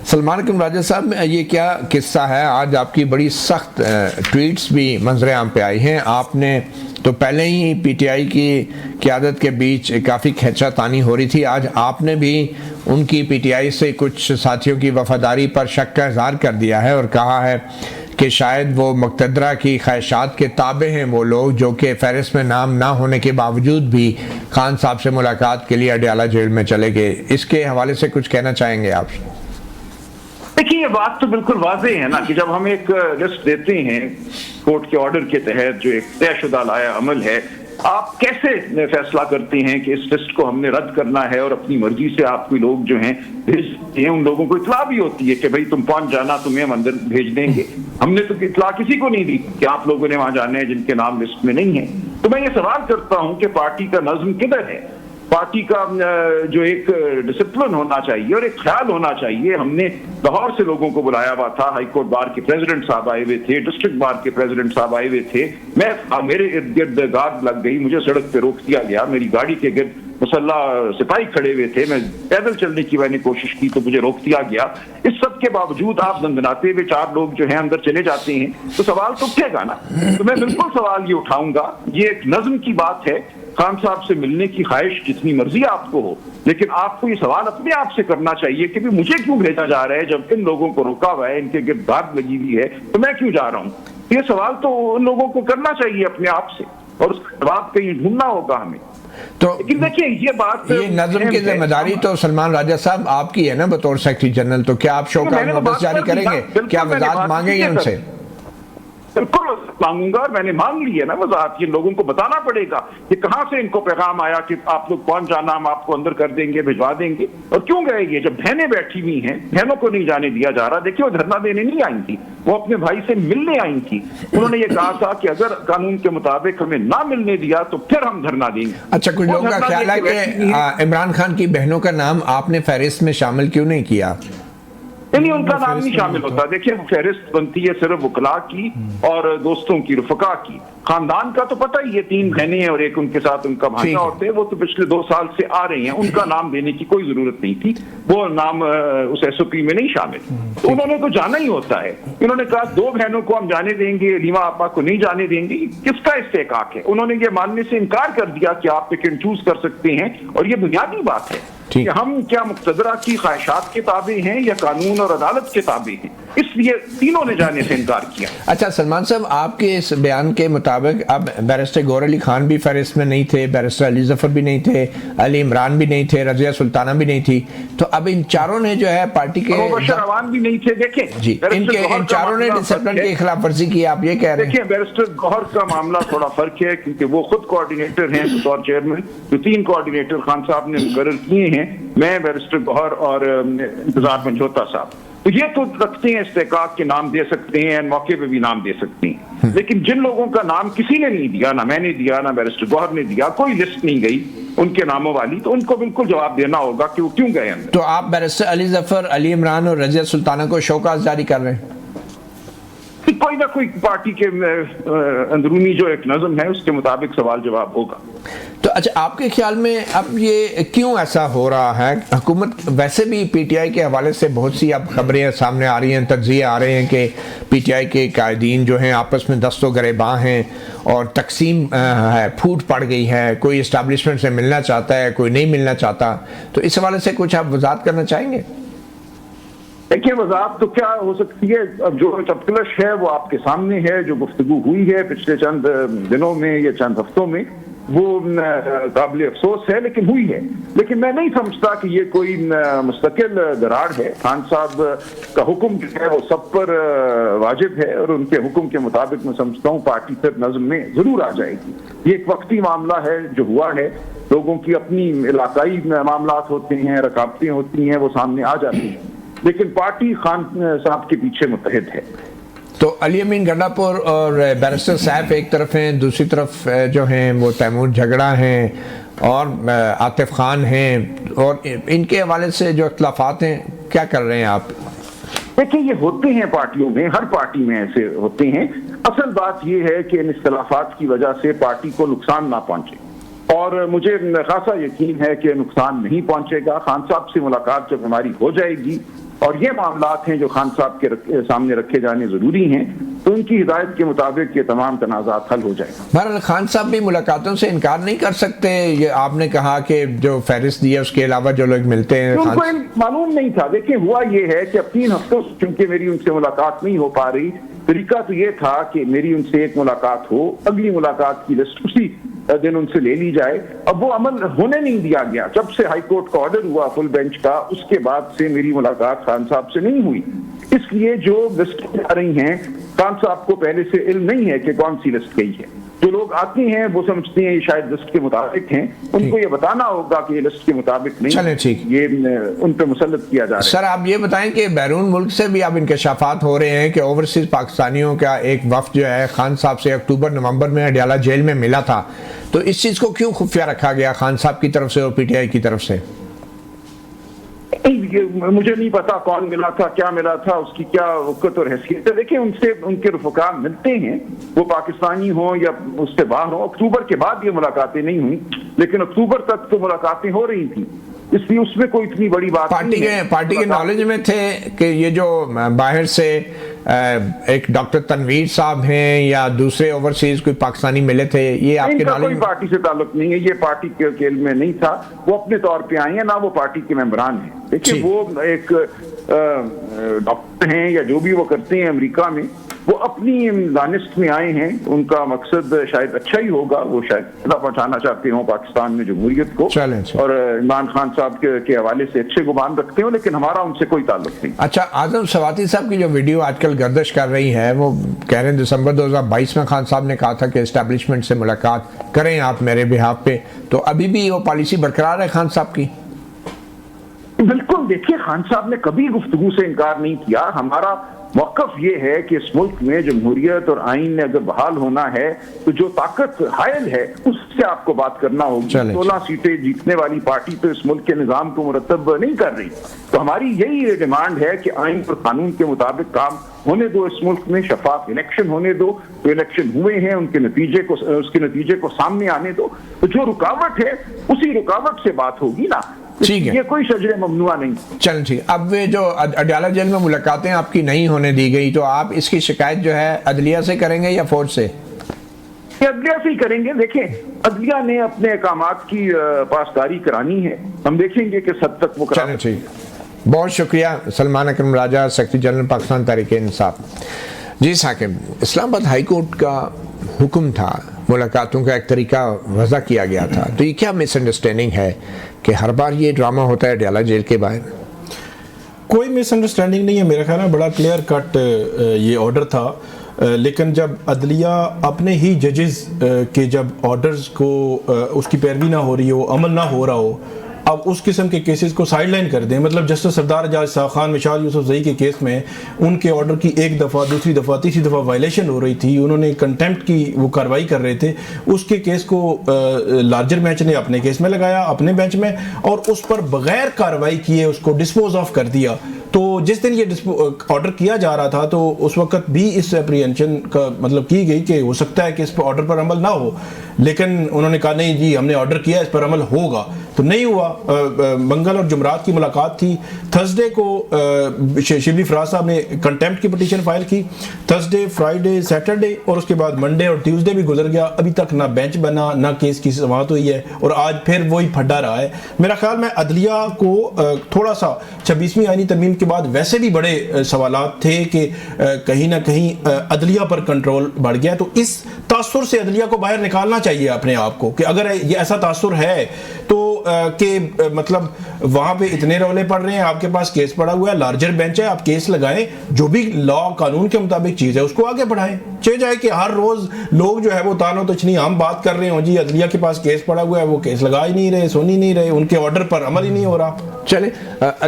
सलमान अकरम राजा साहब, ये क्या किस्सा है? आज आपकी बड़ी सख्त ट्वीट्स भी मंजर आम पे आई हैं। आपने तो पहले ही पीटीआई की क़यादत के बीच काफ़ी खींचातानी हो रही थी, आज आपने भी उनकी पीटीआई से कुछ साथियों की वफादारी पर शक का इजहार कर दिया है और कहा है कि शायद वो मुक़तदरा की ख्वाहिशात के ताबे हैं वो लोग जो कि फहरिस्त में नाम ना होने के बावजूद भी खान साहब से मुलाकात के लिए अडयाला जेल में चले गए। इसके हवाले से कुछ कहना चाहेंगे आप? देखिए, ये बात तो बिल्कुल वाज़ेह है ना कि जब हम एक लिस्ट देते हैं कोर्ट के ऑर्डर के तहत जो एक तयशुदा लाया अमल है, आप कैसे फैसला करते हैं कि इस लिस्ट को हमने रद्द करना है और अपनी मर्जी से आप कोई लोग जो हैं भेजते हैं। उन लोगों को इतला भी होती है कि भाई तुम पहुंच जाना, तुम्हें हम अंदर भेज देंगे। हमने तो इतला किसी को नहीं दी कि आप लोगों ने वहां जाने हैं जिनके नाम लिस्ट में नहीं है। तो मैं ये सवाल करता हूं कि पार्टी का नज्म किधर है? पार्टी का जो एक डिसिप्लिन होना चाहिए और एक ख्याल होना चाहिए। हमने लाहौर से लोगों को बुलाया हुआ था, हाई कोर्ट बार के प्रेसिडेंट साहब आए हुए थे, डिस्ट्रिक्ट बार के प्रेसिडेंट साहब आए हुए थे। मेरे इर्द गिर्द गार्ड लग गई, मुझे सड़क पे रोक दिया गया, मेरी गाड़ी के गिर्द मुसल्ला सिपाही खड़े हुए थे, मैं पैदल चलने की मैंने कोशिश की तो मुझे रोक दिया गया। इस सब के बावजूद आप दंदनाते हुए 4 लोग जो हैं अंदर चले जाते हैं, तो सवाल तो उठेगा ना। तो मैं बिल्कुल सवाल ये उठाऊंगा, ये एक नज्म की बात है। खान साहब से मिलने की ख्वाहिश जितनी मर्जी आपको हो, लेकिन आपको ये सवाल अपने आप से करना चाहिए कि मुझे क्यों भेजा जा रहा है जब इन लोगों को रोका हुआ है, इनके गिर्द गार्ड लगी हुई है, तो मैं क्यों जा रहा हूँ? ये सवाल तो उन लोगों को करना चाहिए अपने आप से और उसका जवाब कहीं ढूंढना होगा हमें। तो लेकिन देखिए, ये नज़म की जिम्मेदारी तो सलमान राजा साहब आपकी है ना बतौर सेक्रेटरी जनरल, तो क्या आप शो का नोटिस जारी करेंगे? क्या वजाहत मांगेंगे उनसे? बिल्कुल मांगूंगा और मैंने मांग ली है ना वजाहत। ये लोगों को बताना पड़ेगा कि कहां से इनको पैगाम आया कि आप लोग पहुंच जाना, हम आपको अंदर कर देंगे, भिजवा देंगे, और क्यों गए ये? जब बहनें बैठी हुई हैं, बहनों को नहीं जाने दिया जा रहा। देखिए, वो धरना देने नहीं आई थी, वो अपने भाई से मिलने आई थी। उन्होंने ये कहा था कि अगर कानून के मुताबिक हमें ना मिलने दिया तो फिर हम धरना देंगे। अच्छा, कुछ लोगों का ख्याल है कि इमरान खान की बहनों का नाम आपने फहरिस्त में शामिल क्यों नहीं किया? नहीं, उनका नाम नहीं शामिल होता। देखिए, फहरिस्त बनती है सिर्फ वकला की और दोस्तों की, रुफका की। खानदान का तो पता ही है, 3 बहनें हैं और एक उनके साथ उनका भांजा होते हैं, वो तो पिछले 2 साल से आ रही हैं। उनका नाम देने की कोई जरूरत नहीं थी, वो नाम उस एसओपी में नहीं शामिल। तो उन्होंने तो जाना ही होता है। इन्होंने कहा 2 बहनों को हम जाने देंगे, रीमा आपा को नहीं जाने देंगे। किसका इस्तेकाक है? उन्होंने ये मानने से इनकार कर दिया कि आप पिक एंड चूज कर सकते हैं, और ये बुनियादी बात है कि हम क्या मुक़तदरा की ख्वाहिशात के ताबे हैं या कानून और अदालत के ताबे हैं। इसलिए तीनों ने जाने से इनकार किया। अच्छा सलमान साहब, आपके इस बयान के मुताबिक अब बैरिस्टर गौहर अली खान भी फहरिस्त में नहीं थे, बैरिस्टर अली जफर भी नहीं थे, अली इमरान भी नहीं थे, रजिया सुल्ताना भी नहीं थी, तो अब इन चारों ने जो है पार्टी के अवान भी नहीं थे। देखें जी, इन चारों ने डिसिप्लिन की खिलाफ वर्जी की, आप ये कह रहे हैं? देखिए, बैरिस्टर गौहर का मामला थोड़ा फर्क है क्योंकि वो खुद कोऑर्डिनेटर हैं बतौर चेयरमैन। जो 3 कोऑर्डिनेटर खान साहब ने मुकर्रर किए हैं, मैं, बैरिस्टर गौहर और इंतजार मंजोता साहब, तो ये तो रखते हैं इस्तेकाक के नाम दे सकते हैं, मौके पे भी नाम दे सकते हैं। लेकिन जिन लोगों का नाम किसी ने नहीं दिया, ना मैंने दिया, ना बैरिस्टर गौहर ने दिया, कोई लिस्ट नहीं गई उनके नामों वाली, तो उनको बिल्कुल जवाब देना होगा कि वो क्यों गए अंदर। तो आप बैरिस्टर अली जफर, अली इमरान और रजिया सुल्ताना को शोकाज जारी कर रहे हैं? कोई ना कोई पार्टी के अंदरूनी जो एक नज़म है उसके मुताबिक सवाल जवाब होगा। तो अच्छा, आपके ख्याल में अब ये क्यों ऐसा हो रहा है? हुकूमत वैसे भी पीटीआई के हवाले से बहुत सी अब खबरें सामने आ रही हैं, तज्ज़िये आ रहे हैं कि पीटीआई के कायदीन जो हैं आपस में दस्तो गरेबां हैं और तकसीम है, फूट पड़ गई है, कोई इस्टेब्लिशमेंट से मिलना चाहता है, कोई नहीं मिलना चाहता। तो इस हवाले से कुछ आप वजाहत करना चाहेंगे? देखिए, वजाहत तो क्या हो सकती है, अब जो तफ्तलश है वो आपके सामने है। जो गुफ्तगू हुई है पिछले चंद दिनों में या चंद हफ्तों में, वो काबिल अफसोस है लेकिन हुई है। लेकिन मैं नहीं समझता कि ये कोई मुस्तकिल दरार है। खान साहब का हुक्म जो है वो सब पर वाजिब है और उनके हुक्म के मुताबिक मैं समझता हूँ पार्टी फिर नज़म में जरूर आ जाएगी। ये एक वक्ती मामला है जो हुआ है, लोगों की अपनी इलाकाई मामलात होते हैं, रकावटें होती हैं, वो सामने आ जाती हैं, लेकिन पार्टी खान साहब के पीछे मुत्तहिद है। तो अली अमीन गंडापुर और बैरिस्टर साहब एक तरफ हैं, दूसरी तरफ जो हैं वो तैमूर झगड़ा हैं और आतिफ खान हैं, और इनके हवाले से जो इख्तलाफात हैं, क्या कर रहे हैं आप? देखिए, ये होते हैं पार्टियों में, हर पार्टी में ऐसे होते हैं। असल बात ये है कि इन इख्तलाफात की वजह से पार्टी को नुकसान ना पहुंचे, और मुझे खासा यकीन है कि नुकसान नहीं पहुंचेगा। खान साहब से मुलाकात जब हमारी हो जाएगी और ये मामलात हैं जो खान साहब के सामने रखे जाने जरूरी हैं, तो उनकी हिदायत के मुताबिक ये तमाम तनाज़ात हल हो जाएगा। बहरहाल खान साहब भी मुलाकातों से इनकार नहीं कर सकते। ये आपने कहा कि जो फहरिस्त दी है उसके अलावा जो लोग मिलते हैं उनको मालूम नहीं था। देखिए हुआ ये है कि अब 3 हफ्तों से चूंकि मेरी उनसे मुलाकात नहीं हो पा रही, तरीका तो ये था कि मेरी उनसे एक मुलाकात हो, अगली मुलाकात की लिस्ट उसी दिन उनसे ले ली जाए। अब वो अमल होने नहीं दिया गया। जब से हाई कोर्ट का ऑर्डर हुआ फुल बेंच का, उसके बाद से मेरी मुलाकात खान साहब से नहीं हुई। इसलिए जो लिस्ट आ रही हैं, खान साहब को पहले से इल्म नहीं है कि कौन सी लिस्ट गई है। जो लोग आते हैं वो समझते हैं ये शायद लिस्ट के मुताबिक हैं, उनको ये बताना होगा कि ये लिस्ट के मुताबिक नहीं। चलें ठीक, ये उन पे मुसल्लत किया जा रहा है। सर आप ये बताएं कि बैरून मुल्क से भी अब इंकशाफात हो रहे हैं कि ओवरसीज पाकिस्तानियों का एक वफ्द जो है खान साहब से अक्टूबर नवंबर में अडयाला जेल में मिला था, तो इस चीज को क्यों खुफिया रखा गया खान साहब की तरफ से और पीटीआई की तरफ से? मुझे नहीं पता कौन मिला था, क्या मिला था, उसकी क्या वक़्त और हैसियत है। देखिए उनसे उनके रफ़क़ा मिलते हैं, वो पाकिस्तानी हो या उससे बाहर हो। अक्टूबर के बाद ये मुलाकातें नहीं हुई, लेकिन अक्टूबर तक तो मुलाकातें हो रही थी, इसलिए उसमें कोई इतनी बड़ी बात पार्टी के नॉलेज में थे कि ये जो बाहर से एक डॉक्टर तनवीर साहब हैं या दूसरे ओवरसीज कोई पाकिस्तानी मिले थे, ये आपके नॉलेज कोई पार्टी से ताल्लुक नहीं है। ये पार्टी के खेल में नहीं था, वो अपने तौर पे आए हैं, ना वो पार्टी के मेंबरान हैं। देखिए वो एक डॉक्टर हैं या जो भी वो करते हैं अमेरिका में, वो अपनी दानिश में आए हैं। उनका मकसद शायद अच्छा ही होगा, वो शायद फायदा पहुंचाना चाहते हो पाकिस्तान में जमहूरियत को, और इमरान खान साहब के हवाले से अच्छे गुमान रखते हो, लेकिन हमारा उनसे कोई ताल्लुक नहीं। अच्छा, आजम सवाती साहब की जो वीडियो आजकल गर्दिश कर रही है, वो कह रहे हैं दिसंबर 2022 में खान साहब ने कहा था कि एस्टेब्लिशमेंट से मुलाकात करें आप मेरे बिहाफ पे, तो अभी भी वो पॉलिसी बरकरार है खान साहब की? बिल्कुल। देखिए खान साहब ने कभी गुफ्तगू से इनकार नहीं किया। हमारा मौक़िफ़ ये है कि इस मुल्क में जमहूरियत और आइन ने अगर बहाल होना है तो जो ताकत हायल है उससे आपको बात करना होगी। 16 सीटें जीतने वाली पार्टी तो इस मुल्क के निज़ाम को मुरतब नहीं कर रही, तो हमारी यही डिमांड है कि आइन और कानून के मुताबिक काम होने दो, इस मुल्क में शफाफ इलेक्शन होने दो। तो इलेक्शन हुए हैं, उसके नतीजे को सामने आने दो। तो जो रुकावट है उसी रुकावट से बात होगी ना, ठीक है, ये कोई शजरे ममनुआ नहीं। चल ठीक। अब वे जो अडयाला जेल में मुलाकातें आपकी नहीं होने दी गई, तो आप इसकी शिकायत जो है अदलिया से करेंगे या फौज से? अदलिया से ही करेंगे। देखें अदलिया ने अपने अहकामात की पासदारी करानी है, हम देखेंगे किस हद तक वो करें। ठीक, बहुत शुक्रिया सलमान अकरम राजा, सेक्रेटरी जनरल पाकिस्तान तहरीक-ए-इंसाफ। जी साकिब, इस्लामाबाद हाई कोर्ट का हुक्म था, मुलाकातों का एक तरीका वज़ा किया गया था, तो ये क्या मिसअंडरस्टैंडिंग है कि हर बार ये ड्रामा होता है अडयाला जेल के बाहर? कोई मिसअंडरस्टैंडिंग नहीं है, मेरा ख्याल है बड़ा क्लियर कट ये ऑर्डर था। लेकिन जब अदलिया अपने ही जजेस के जब ऑर्डर्स को उसकी पैरवी ना हो रही हो, अमल ना हो रहा हो, अब उस किस्म के केसेस को साइडलाइन कर दें। मतलब जस्टिस सरदार एजाज शाह खान, मिशाल यूसुफजई के केस में उनके ऑर्डर की एक दफ़ा, दूसरी दफ़ा, तीसरी दफ़ा वायलेशन हो रही थी, उन्होंने कंटेम्प्ट की वो कार्रवाई कर रहे थे। उसके केस को लार्जर बेंच ने अपने केस में लगाया, अपने बेंच में, और उस पर बगैर कार्रवाई किए उसको डिस्पोज ऑफ कर दिया। तो जिस दिन ये ऑर्डर किया जा रहा था तो उस वक्त भी इस एप्रीहेंशन का मतलब की गई कि हो सकता है कि इस पर ऑर्डर पर अमल ना हो, लेकिन उन्होंने कहा नहीं जी हमने ऑर्डर किया, इस पर अमल होगा, तो नहीं हुआ। मंगल और जुमरात की मुलाकात थी। थर्सडे को शिबली फराज साहब ने कंटेम्प्ट की पिटीशन फाइल की। थर्सडे, फ्राइडे, सैटरडे और उसके बाद मंडे और ट्यूसडे भी गुजर गया, अभी तक ना बेंच बना, ना केस की समाअत हुई है, और आज फिर वही फड्डा रहा है। मेरा ख्याल में अदलिया को थोड़ा सा 26वीं आईनी तरमीम के बाद वैसे भी बड़े सवालात थे कि कहीं ना कहीं अदलिया पर कंट्रोल बढ़ गया, तो इस तासुर से अदलिया को बाहर निकालना चाहिए अपने आप को, कि अगर ये ऐसा तासुर है तो कि मतलब वहां पे इतने रौले पड़ रहे हैं, आपके पास केस पड़ा हुआ है, लार्जर बेंच है, आप केस लगाएं, जो भी लॉ कानून के मुताबिक चीज है उसको आगे बढ़ाएं। चाहे जाए कि हर रोज लोग जो है वो तानो तछनी हम बात कर रहे हो, जी अदलिया के पास केस पड़ा हुआ है, वो केस लगा ही नहीं रहे, सुन ही नहीं रहे, उनके ऑर्डर पर अमल ही नहीं हो रहा। चले,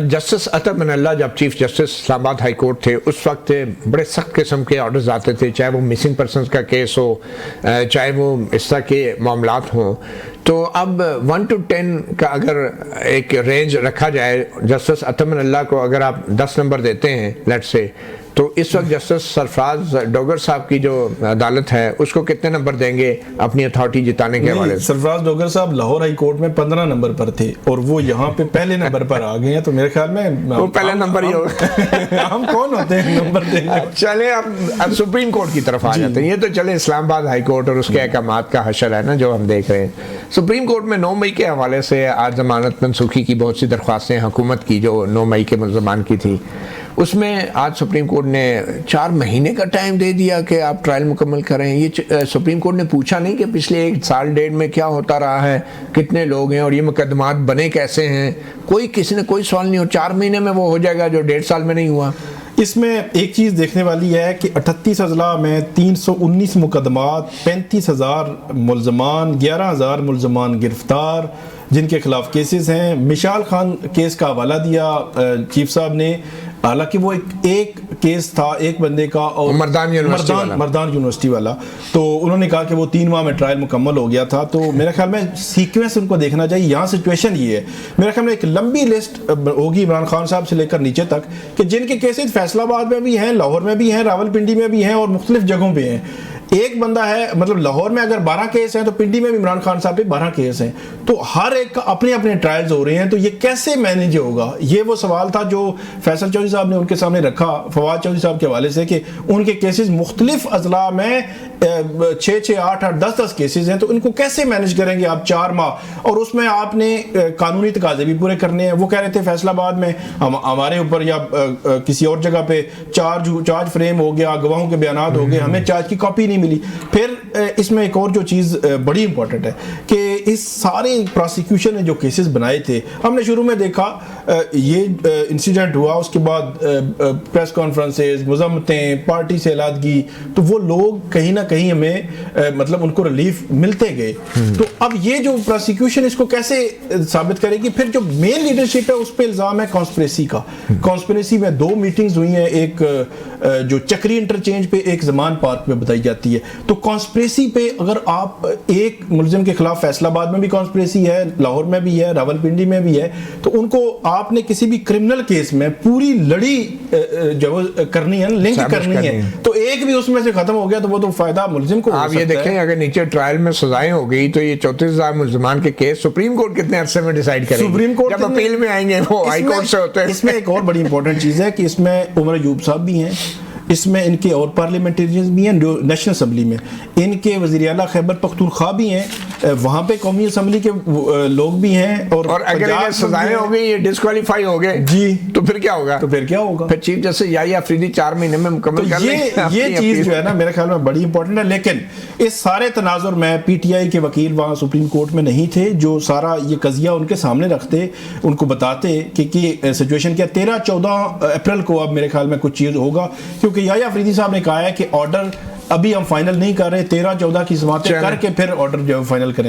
जस्टिस अतर मनल्ला जब chief justice Islamabad high court थे, उस वक्त बड़े सख्त किस्म के ऑर्डर्स आते थे, चाहे वो मिसिंग पर्सन का केस हो, चाहे वो इस तरह के मामलात हों। तो अब 1 to 10 का अगर एक रेंज रखा जाए, जस्टिस अतर मनल्ला को अगर आप 10 नंबर देते हैं लेट्स से, तो इस वक्त जस्टिस सरफराज डोगर साहब की जो अदालत है उसको कितने नंबर देंगे अपनी अथॉरिटी जिताने के हवाले से? सरफराज डोगर साहब लाहौर हाई कोर्ट में 15 नंबर पर थे और वो यहाँ पे पहले नंबर पर आ गए हैं, तो मेरे ख्याल में वो पहले नंबर ही होगा। हम कौन होते हैं नंबर देंगे? चले अब सुप्रीम कोर्ट की तरफ आ जाते हैं। ये तो चले इस्लामाबाद हाई कोर्ट और उसके अहकामात का हशर है ना जो हम देख रहे हैं। सुप्रीम कोर्ट में 9 मई के हवाले से आज जमानत मनसूखी की बहुत सी दरख्वास्तें हुकूमत की जो 9 मई के मुल्ज़मान की थी, उसमें आज सुप्रीम कोर्ट ने 4 महीने का टाइम दे दिया कि आप ट्रायल मुकम्मल करें। ये सुप्रीम कोर्ट ने पूछा नहीं कि पिछले 1 साल 1.5 में क्या होता रहा है, कितने लोग हैं और ये मुकदमात बने कैसे हैं, किसी ने कोई सवाल नहीं हो। 4 महीने में वो हो जाएगा जो 1.5 साल में नहीं हुआ। इसमें एक चीज़ देखने वाली है कि 38 अजला में 319 मुकदमात, 35,000 मुल्ज़मान, 11,000 मुल्ज़मान गिरफ्तार जिनके खिलाफ केसेस हैं। मिशाल खान केस का हवाला दिया चीफ साहब ने, हालांकि वो एक केस था एक बंदे का और मर्दान यूनिवर्सिटी वाला, तो उन्होंने कहा कि वो 3 माह में ट्रायल मुकम्मल हो गया था। तो मेरे ख्याल में सीक्वेंस उनको देखना चाहिए। यहाँ सिचुएशन ये है, मेरे ख्याल में एक लंबी लिस्ट होगी इमरान खान साहब से लेकर नीचे तक कि जिनके केसेस फैसलाबाद में भी हैं, लाहौर में भी हैं, रावलपिंडी में भी हैं और मुख्तलिफ जगहों पे हैं। एक बंदा है, मतलब लाहौर में अगर 12 केस हैं तो पिंडी में भी इमरान खान साहब पे 12 केस हैं, तो हर एक का अपने अपने ट्रायल्स हो रहे हैं। तो ये कैसे मैनेज होगा, ये वो सवाल था जो फैसल चौधरी साहब ने उनके सामने रखा फवाद चौधरी साहब के हवाले से कि उनके केसेस मुख्तलिफ अजला में 6, 8, 10 केसेस हैं, तो इनको कैसे मैनेज करेंगे आप 4 माह, और उसमें आपने कानूनी तकाजे भी पूरे करने हैं। वो कह रहे थे फैसलाबाद में हमारे ऊपर या किसी और जगह पे चार्ज फ्रेम हो गया, गवाहों के बयानात हो गए, हमें चार्ज की कॉपी नहीं मिली। फिर इसमें एक और जो चीज़ बड़ी इंपॉर्टेंट है कि इस सारे प्रोसिक्यूशन ने जो केसेस बनाए थे, हमने शुरू में देखा ये इंसिडेंट हुआ, उसके बाद प्रेस कॉन्फ्रेंसेस, मजम्मतें, पार्टी से अलहदगी, तो वो लोग कहीं ना कहीं हमें मतलब उनको रिलीफ मिलते गए। तो अब ये जो प्रोसिक्यूशन इसको कैसे साबित करेगी? फिर जो मेन लीडरशिप है उस पर इल्ज़ाम है कॉन्स्पिरेसी का। कॉन्स्पिरेसी में 2 मीटिंग्स हुई हैं, एक जो चक्री इंटरचेंज पे, एक जमान पार्क में बताई जाती है। तो कॉन्स्पिरेसी पे अगर आप एक मुलजिम के खिलाफ फैसलाबाद में भी कॉन्स्पिरेसी है, लाहौर में भी है, रावलपिंडी में भी है, तो उनको आपने किसी भी क्रिमिनल केस में पूरी लड़ी जो करनी है, लिंक करनी है, तो एक भी उसमें से खत्म हो गया तो वो तो फायदा मुलजिम को। आप ये देखें अगर नीचे ट्रायल में सजाएं हो गई तो ये 34,000 मुल्ज़मान के केस सुप्रीम कोर्ट कितने अरसे में डिसाइड करेगी? सुप्रीम कोर्ट जब अपील में आएंगे वो हाई कोर्ट से होते हैं। इसमें एक और बड़ी इंपॉर्टेंट चीज़ है कि इसमें उमर अयूब साहब भी हैं, इसमें इनके और पार्लियामेंटेरियंस भी हैं जो नेशनल असम्बली में, इनके वज़ीर आला खैबर पख्तूनख्वा भी हैं, वहाँ पे कौमी असम्बली के लोग भी हैं, और अगर ये सजाएं हो गई, ये डिस्क्वालीफाई हो गए जी, तो फिर क्या होगा? फिर चीफ जस्टिस याहिया अफरीदी 4 महीने में मुकम्मल कर लेंगे। ये चीज़ जो है ना मेरे ख्याल में बड़ी इंपॉर्टेंट है। लेकिन इस सारे तनाजुर में PTI के वकील वहाँ सुप्रीम कोर्ट में नहीं थे जो सारा ये कज़िया उनके सामने रखते, उनको बताते कि सिचुएशन क्या। 13-14 अप्रैल को अब मेरे ख्याल में कुछ चीज़ होगा, क्योंकि याहिया अफरीदी साहब ने कहा है कि ऑर्डर अभी हम फाइनल नहीं कर रहे, 13-14 की समाअतें करके फिर ऑर्डर जो फाइनल करेंगे।